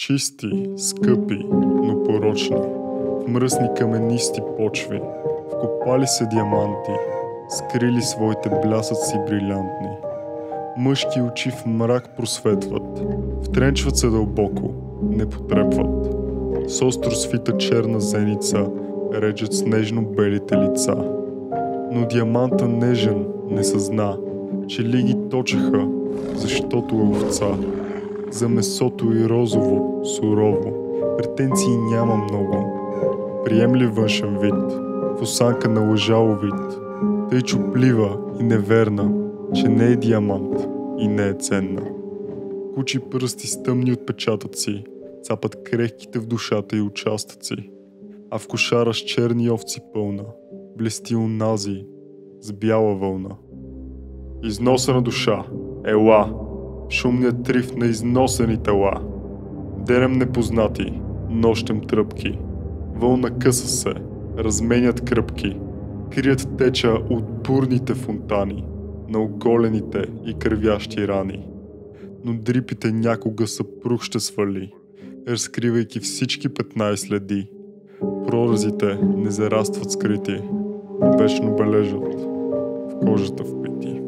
Чисти, скъпи, но порочни, в мръсни каменисти почви, вкопали се диаманти, скрили своите блясъци брилянтни. Мъжки очи в мрак просветват, втренчват се дълбоко, не потрепват. С остро свита черна зеница режат снежно белите лица. Но диаманта нежен не съзна, че ли ги точеха, защото е овца. За месото и розово, сурово, претенции няма много. Приемлив външен вид, в осанка на лъжаловит, тъй чуплива и неверна, че не е диамант и не е ценна. Кучи пръсти с тъмни отпечатъци, цапат крехките в душата и участъци, а в кошара с черни овци пълна, блести унази с бяла вълна. Износена душа, ела! Шумният триф на износени тела. Денем непознати, нощем тръпки. Вълна къса се, разменят кръпки. Крият теча от бурните фонтани на оголените и кървящи рани. Но дрипите някога съпруг ще свали, разкривайки всички петна и следи. Прорезите не зарастват скрити, вечно бележат в кожата впити.